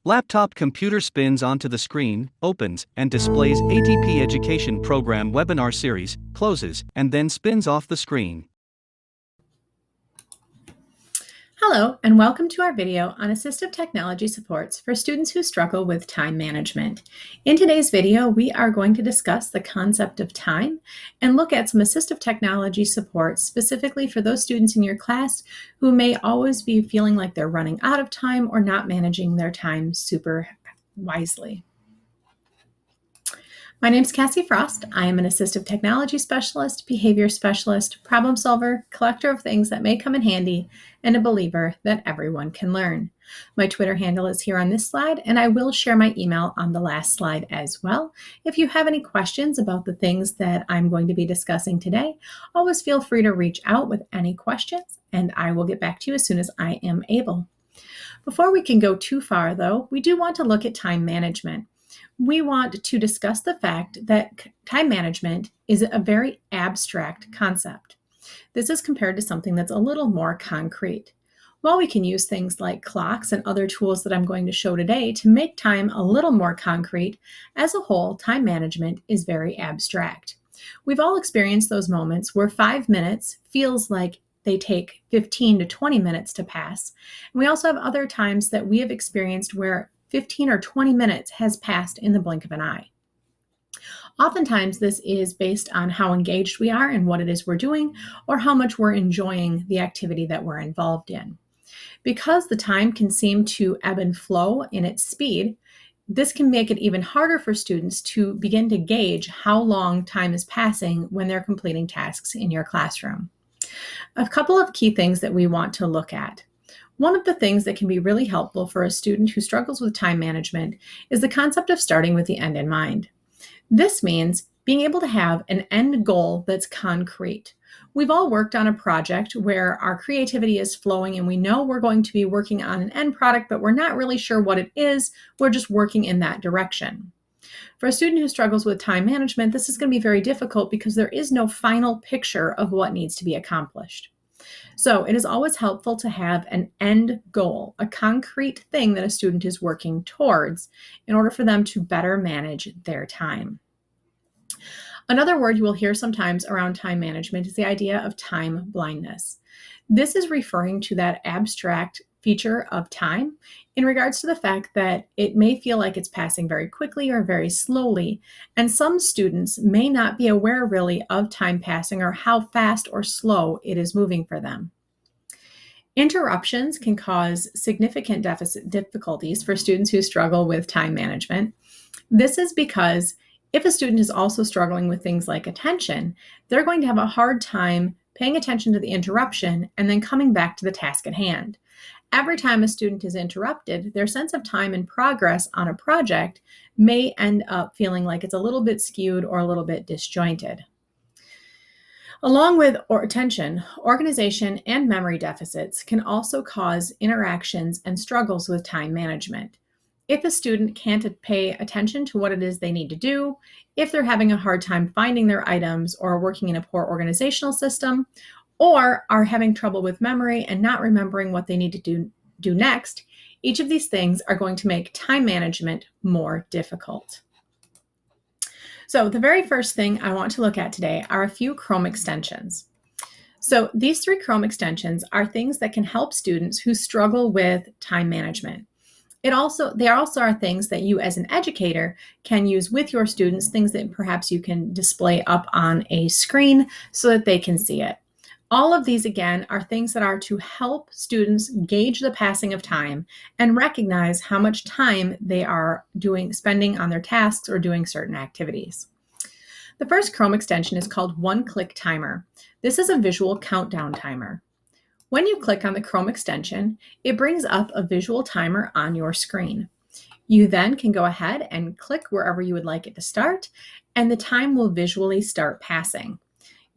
Laptop computer spins onto the screen, opens, and displays ATP Education Program webinar series, closes, and then spins off the screen. Hello, and welcome to our video on assistive technology supports for students who struggle with time management. In today's video, we are going to discuss the concept of time and look at some assistive technology support specifically for those students in your class who may always be feeling like they're running out of time or not managing their time super wisely. My name is Cassie Frost. I am an assistive technology specialist, behavior specialist, problem solver, collector of things that may come in handy, and a believer that everyone can learn. My Twitter handle is here on this slide, and I will share my email on the last slide as well. If you have any questions about the things that I'm going to be discussing today, always feel free to reach out with any questions, and I will get back to you as soon as I am able. Before we can go too far, though, we do want to look at time management. We want to discuss the fact that time management is a very abstract concept. This is compared to something that's a little more concrete. While we can use things like clocks and other tools that I'm going to show today to make time a little more concrete, as a whole, time management is very abstract. We've all experienced those moments where 5 minutes feels like they take 15 to 20 minutes to pass. And we also have other times that we have experienced where 15 or 20 minutes has passed in the blink of an eye. Oftentimes, this is based on how engaged we are in what it is we're doing or how much we're enjoying the activity that we're involved in. Because the time can seem to ebb and flow in its speed, this can make it even harder for students to begin to gauge how long time is passing when they're completing tasks in your classroom. A couple of key things that we want to look at. One of the things that can be really helpful for a student who struggles with time management is the concept of starting with the end in mind. This means being able to have an end goal that's concrete. We've all worked on a project where our creativity is flowing and we know we're going to be working on an end product, but we're not really sure what it is. We're just working in that direction. For a student who struggles with time management, this is going to be very difficult because there is no final picture of what needs to be accomplished. So it is always helpful to have an end goal, a concrete thing that a student is working towards in order for them to better manage their time. Another word you will hear sometimes around time management is the idea of time blindness. This is referring to that abstract feature of time in regards to the fact that it may feel like it's passing very quickly or very slowly, and some students may not be aware really of time passing or how fast or slow it is moving for them. Interruptions can cause significant difficulties for students who struggle with time management. This is because if a student is also struggling with things like attention, they're going to have a hard time paying attention to the interruption and then coming back to the task at hand. Every time a student is interrupted, their sense of time and progress on a project may end up feeling like it's a little bit skewed or a little bit disjointed. Along with attention, organization, and memory deficits can also cause interactions and struggles with time management. If a student can't pay attention to what it is they need to do, if they're having a hard time finding their items or working in a poor organizational system, or are having trouble with memory and not remembering what they need to do next, each of these things are going to make time management more difficult. So the very first thing I want to look at today are a few Chrome extensions. So these 3 Chrome extensions are things that can help students who struggle with time management. They also are things that you as an educator can use with your students, things that perhaps you can display up on a screen so that they can see it. All of these, again, are things that are to help students gauge the passing of time and recognize how much time they are spending on their tasks or doing certain activities. The first Chrome extension is called One Click Timer. This is a visual countdown timer. When you click on the Chrome extension, it brings up a visual timer on your screen. You then can go ahead and click wherever you would like it to start, and the time will visually start passing.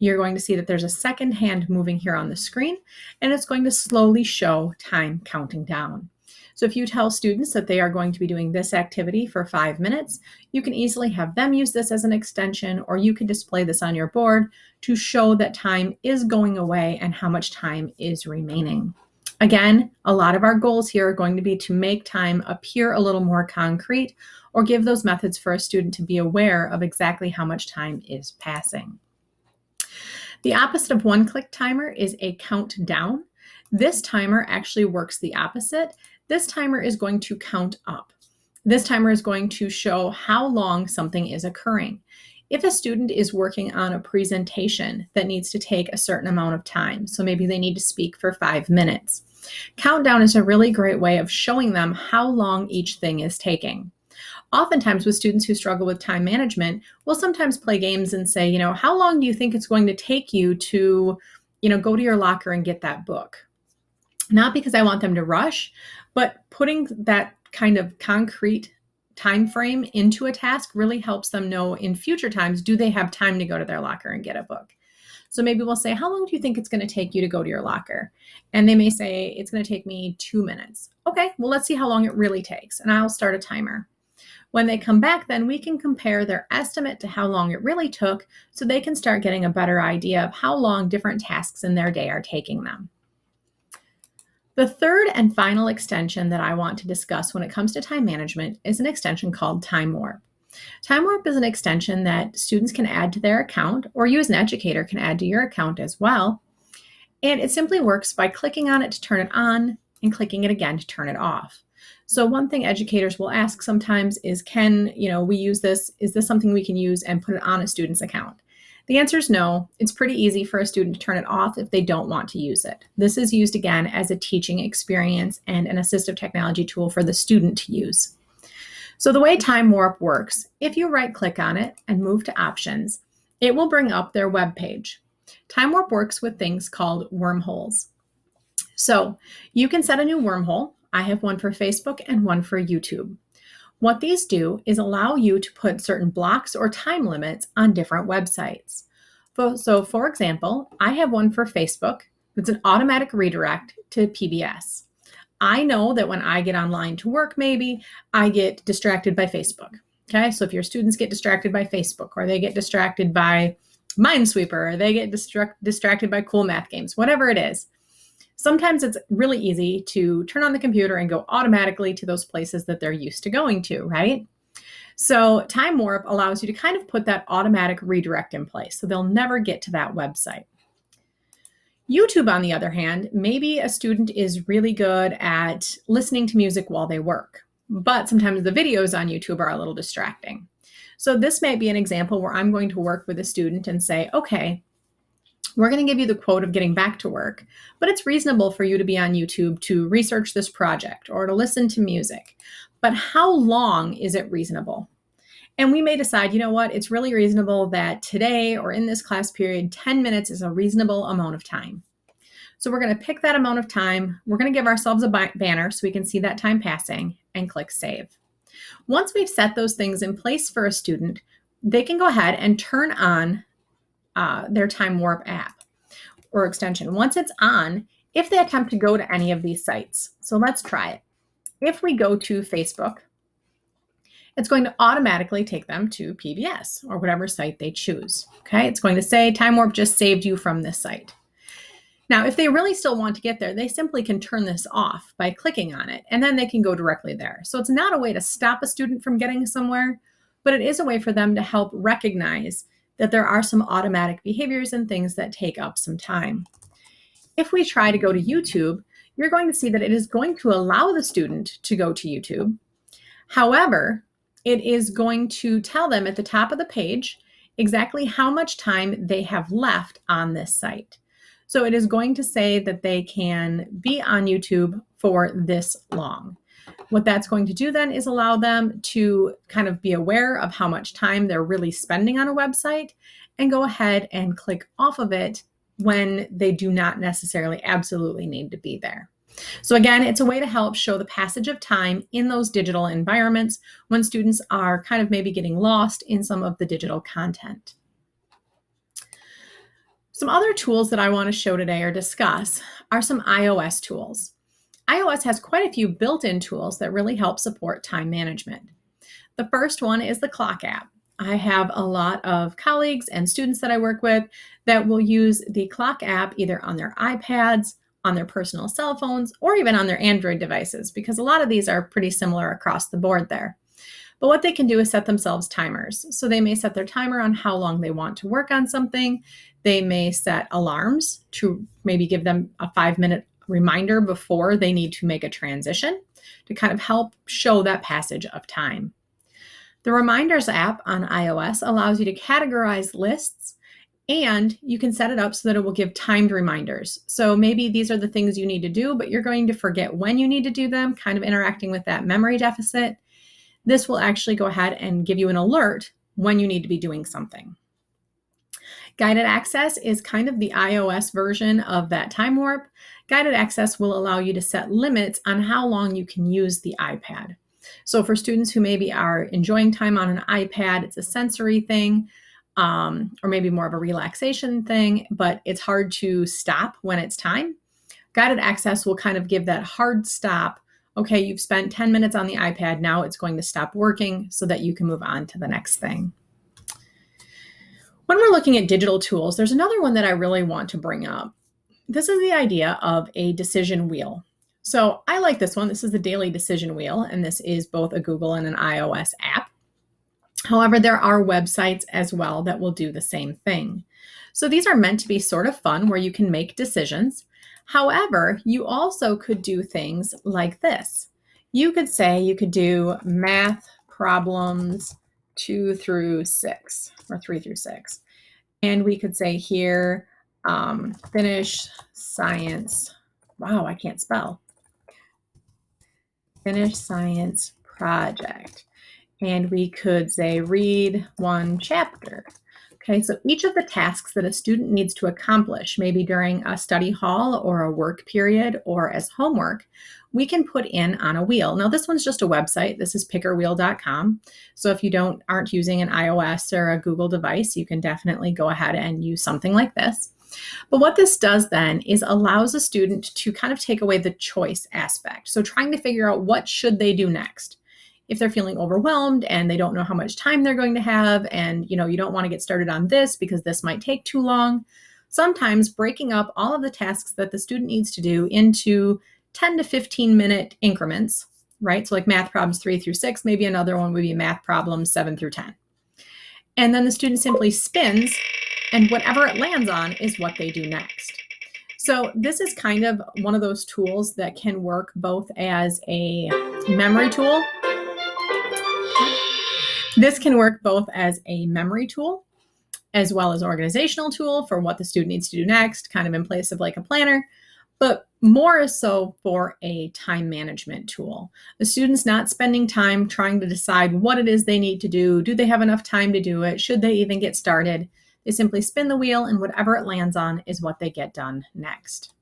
You're going to see that there's a second hand moving here on the screen, and it's going to slowly show time counting down. So if you tell students that they are going to be doing this activity for 5 minutes, you can easily have them use this as an extension, or you can display this on your board to show that time is going away and how much time is remaining. Again, a lot of our goals here are going to be to make time appear a little more concrete or give those methods for a student to be aware of exactly how much time is passing. The opposite of one-click timer is a countdown. This timer actually works the opposite. This timer is going to count up. This timer is going to show how long something is occurring. If a student is working on a presentation that needs to take a certain amount of time, so maybe they need to speak for 5 minutes, countdown is a really great way of showing them how long each thing is taking. Oftentimes with students who struggle with time management, we'll sometimes play games and say, how long do you think it's going to take you to, go to your locker and get that book? Not because I want them to rush, but putting that kind of concrete time frame into a task really helps them know in future times, do they have time to go to their locker and get a book? So maybe we'll say, how long do you think it's going to take you to go to your locker? And they may say, it's going to take me 2 minutes. Okay, well, let's see how long it really takes. And I'll start a timer. When they come back, then we can compare their estimate to how long it really took so they can start getting a better idea of how long different tasks in their day are taking them. The third and final extension that I want to discuss when it comes to time management is an extension called Time Warp. Time Warp is an extension that students can add to their account, or you as an educator can add to your account as well. And it simply works by clicking on it to turn it on and clicking it again to turn it off. So one thing educators will ask sometimes is, we use this? Is this something we can use and put it on a student's account? The answer is no. It's pretty easy for a student to turn it off if they don't want to use it. This is used again as a teaching experience and an assistive technology tool for the student to use. So the way Time Warp works, if you right-click on it and move to Options, it will bring up their web page. Time Warp works with things called wormholes. So you can set a new wormhole. I have one for Facebook and one for YouTube. What these do is allow you to put certain blocks or time limits on different websites. So for example, I have one for Facebook. It's an automatic redirect to PBS. I know that when I get online to work, maybe I get distracted by Facebook. Okay, so if your students get distracted by Facebook, or they get distracted by Minesweeper, or they get distracted by cool math games, whatever it is, sometimes it's really easy to turn on the computer and go automatically to those places that they're used to going to, right? So Time Warp allows you to kind of put that automatic redirect in place, so they'll never get to that website. YouTube, on the other hand, maybe a student is really good at listening to music while they work, but sometimes the videos on YouTube are a little distracting. So this may be an example where I'm going to work with a student and say, okay, we're going to give you the quote of getting back to work, but it's reasonable for you to be on YouTube to research this project or to listen to music. But how long is it reasonable? And we may decide, it's really reasonable that today or in this class period, 10 minutes is a reasonable amount of time. So we're going to pick that amount of time. We're going to give ourselves a banner so we can see that time passing and click Save. Once we've set those things in place for a student, they can go ahead and turn on their Time Warp app or extension. Once it's on, if they attempt to go to any of these sites, so let's try it. If we go to Facebook, it's going to automatically take them to PBS or whatever site they choose. Okay, it's going to say Time Warp just saved you from this site. Now, if they really still want to get there, they simply can turn this off by clicking on it, and then they can go directly there. So it's not a way to stop a student from getting somewhere, but it is a way for them to help recognize that there are some automatic behaviors and things that take up some time. If we try to go to YouTube, you're going to see that it is going to allow the student to go to YouTube. However, it is going to tell them at the top of the page exactly how much time they have left on this site. So it is going to say that they can be on YouTube for this long. What that's going to do then is allow them to kind of be aware of how much time they're really spending on a website and go ahead and click off of it when they do not necessarily absolutely need to be there. So again, it's a way to help show the passage of time in those digital environments when students are kind of maybe getting lost in some of the digital content. Some other tools that I want to show today or discuss are some iOS tools. iOS has quite a few built-in tools that really help support time management. The first one is the clock app. I have a lot of colleagues and students that I work with that will use the clock app either on their iPads, on their personal cell phones, or even on their Android devices, because a lot of these are pretty similar across the board there. But what they can do is set themselves timers. So they may set their timer on how long they want to work on something. They may set alarms to maybe give them a 5-minute reminder before they need to make a transition to kind of help show that passage of time. The Reminders app on iOS allows you to categorize lists, and you can set it up so that it will give timed reminders. So maybe these are the things you need to do, but you're going to forget when you need to do them, kind of interacting with that memory deficit. This will actually go ahead and give you an alert when you need to be doing something. Guided access is kind of the iOS version of that time warp. Guided access will allow you to set limits on how long you can use the iPad. So for students who maybe are enjoying time on an iPad, it's a sensory thing, or maybe more of a relaxation thing, but it's hard to stop when it's time. Guided access will kind of give that hard stop. Okay, you've spent 10 minutes on the iPad, now it's going to stop working so that you can move on to the next thing. When we're looking at digital tools, there's another one that I really want to bring up. This is the idea of a decision wheel. So I like this one. This is the daily decision wheel, and this is both a Google and an iOS app. However, there are websites as well that will do the same thing. So these are meant to be sort of fun where you can make decisions. However, you also could do things like this. You could say you could do math problems 2 through 6 or 3 through 6. And we could say here, finish science. Wow, I can't spell. Finish science project. And we could say read 1 chapter. Okay, so each of the tasks that a student needs to accomplish, maybe during a study hall or a work period or as homework, we can put in on a wheel. Now, this one's just a website. This is pickerwheel.com. So if you aren't using an iOS or a Google device, you can definitely go ahead and use something like this. But what this does then is allows a student to kind of take away the choice aspect. So trying to figure out what should they do next. If they're feeling overwhelmed and they don't know how much time they're going to have, and you don't want to get started on this because this might take too long, sometimes breaking up all of the tasks that the student needs to do into 10 to 15 minute increments, right? So like math problems 3 through 6, maybe another one would be math problems 7 through 10. And then the student simply spins, and whatever it lands on is what they do next. So this is kind of one of those tools that can work both as a memory tool. This can work both as a memory tool as well as organizational tool for what the student needs to do next, kind of in place of like a planner, but more so for a time management tool. The student's not spending time trying to decide what it is they need to do. Do they have enough time to do it? Should they even get started? They simply spin the wheel, and whatever it lands on is what they get done next.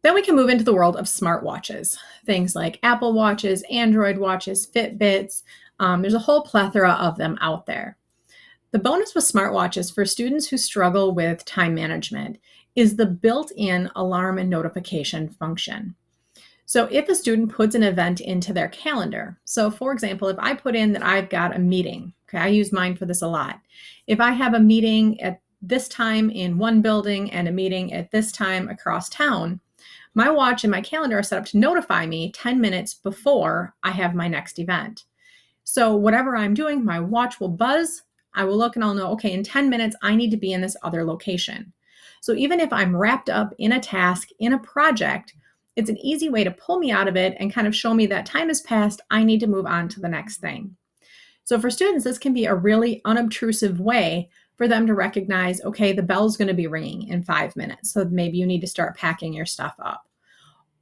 Then we can move into the world of smartwatches, things like Apple Watches, Android watches, Fitbits. There's a whole plethora of them out there. The bonus with smartwatches for students who struggle with time management is the built-in alarm and notification function. So if a student puts an event into their calendar, so for example, if I put in that I've got a meeting, okay, I use mine for this a lot. If I have a meeting at this time in one building and a meeting at this time across town, my watch and my calendar are set up to notify me 10 minutes before I have my next event. So whatever I'm doing, my watch will buzz. I will look and I'll know, okay, in 10 minutes, I need to be in this other location. So even if I'm wrapped up in a task, in a project, it's an easy way to pull me out of it and kind of show me that time has passed. I need to move on to the next thing. So for students, this can be a really unobtrusive way for them to recognize, okay, the bell's going to be ringing in 5 minutes. So maybe you need to start packing your stuff up.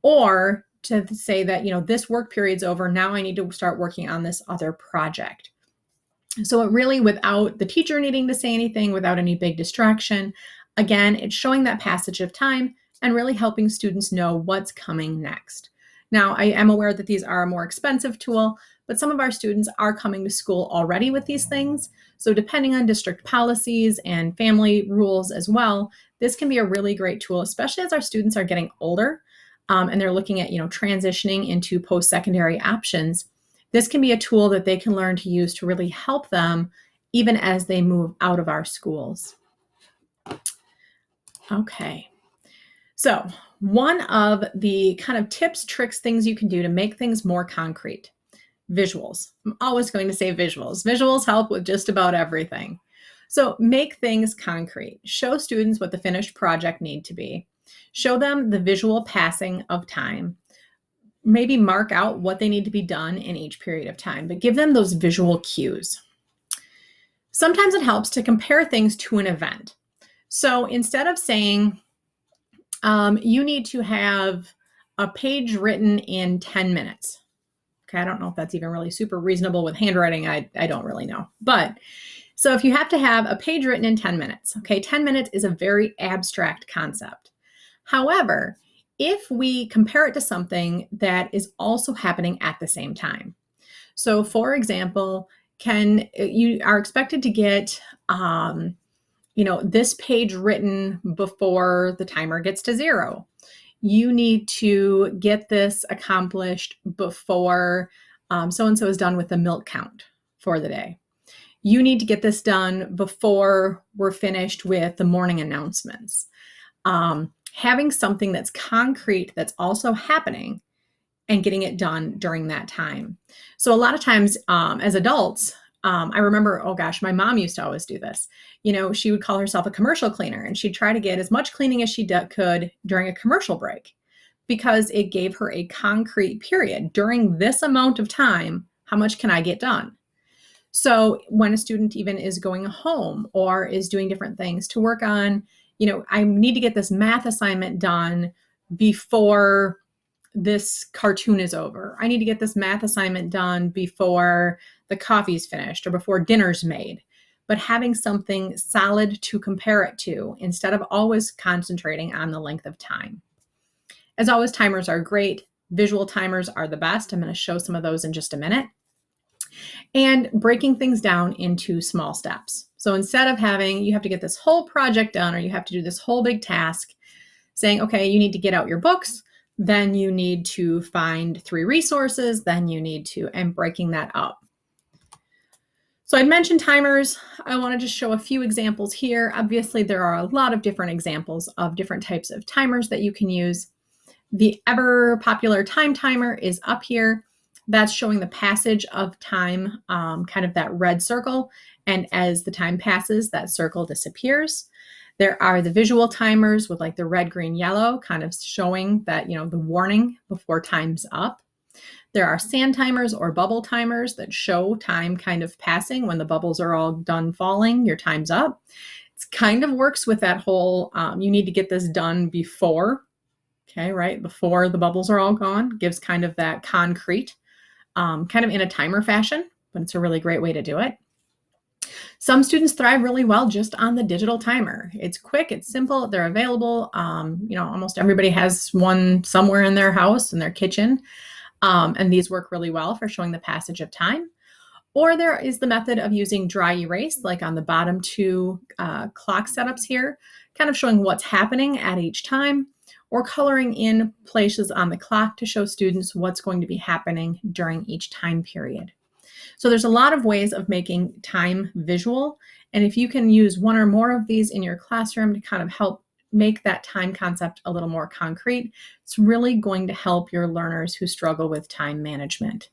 Or to say that, this work period's over. Now I need to start working on this other project. So it really, without the teacher needing to say anything, without any big distraction, again, it's showing that passage of time and really helping students know what's coming next. Now, I am aware that these are a more expensive tool, but some of our students are coming to school already with these things. So depending on district policies and family rules as well, this can be a really great tool, especially as our students are getting older. And they're looking at, transitioning into post-secondary options. This can be a tool that they can learn to use to really help them even as they move out of our schools. Okay. So, one of the kind of tips, tricks, things you can do to make things more concrete: visuals. I'm always going to say visuals. Visuals help with just about everything. So make things concrete. Show students what the finished project need to be. Show them the visual passing of time. Maybe mark out what they need to be done in each period of time, but give them those visual cues. Sometimes it helps to compare things to an event. So instead of saying, you need to have a page written in 10 minutes. Okay, I don't know if that's even really super reasonable with handwriting. I don't really know. But so if you have to have a page written in 10 minutes, okay, 10 minutes is a very abstract concept. However, if we compare it to something that is also happening at the same time. So for example, you are expected to get this page written before the timer gets to 0. You need to get this accomplished before so-and-so is done with the milk count for the day. You need to get this done before we're finished with the morning announcements. Having something that's concrete that's also happening and getting it done during that time. So a lot of times as adults, I remember, oh gosh, my mom used to always do this. She would call herself a commercial cleaner, and she'd try to get as much cleaning as she could during a commercial break, because it gave her a concrete period. During this amount of time, how much can I get done? So when a student even is going home or is doing different things to work on, I need to get this math assignment done before this cartoon is over. I need to get this math assignment done before the coffee's finished or before dinner's made. But having something solid to compare it to instead of always concentrating on the length of time. As always, timers are great. Visual timers are the best. I'm going to show some of those in just a minute. And breaking things down into small steps. So instead of you have to get this whole project done, or you have to do this whole big task, saying, okay, you need to get out your books, then you need to find 3 resources, then you need to, and breaking that up. So I mentioned timers. I want to just show a few examples here. Obviously, there are a lot of different examples of different types of timers that you can use. The ever popular time timer is up here. That's showing the passage of time, kind of that red circle. And as the time passes, that circle disappears. There are the visual timers with like the red, green, yellow, kind of showing that, the warning before time's up. There are sand timers or bubble timers that show time kind of passing. When the bubbles are all done falling, your time's up. It kind of works with that whole, you need to get this done before, okay, right? Before the bubbles are all gone. Gives kind of that concrete, kind of in a timer fashion, but it's a really great way to do it. Some students thrive really well just on the digital timer. It's quick, it's simple, they're available. Almost everybody has one somewhere in their house, in their kitchen. And these work really well for showing the passage of time. Or there is the method of using dry erase, like on the bottom 2 clock setups here, kind of showing what's happening at each time, or coloring in places on the clock to show students what's going to be happening during each time period. So there's a lot of ways of making time visual. And if you can use one or more of these in your classroom to kind of help make that time concept a little more concrete, it's really going to help your learners who struggle with time management.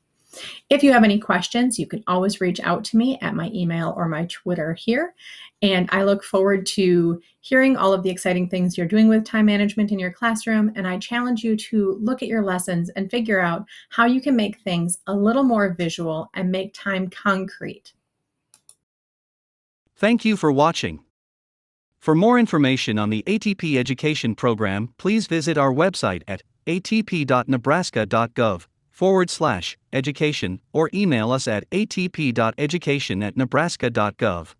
If you have any questions, you can always reach out to me at my email or my Twitter here. And I look forward to hearing all of the exciting things you're doing with time management in your classroom. And I challenge you to look at your lessons and figure out how you can make things a little more visual and make time concrete. Thank you for watching. For more information on the ATP education program, please visit our website at atp.nebraska.gov/education or email us at atp.education@nebraska.gov.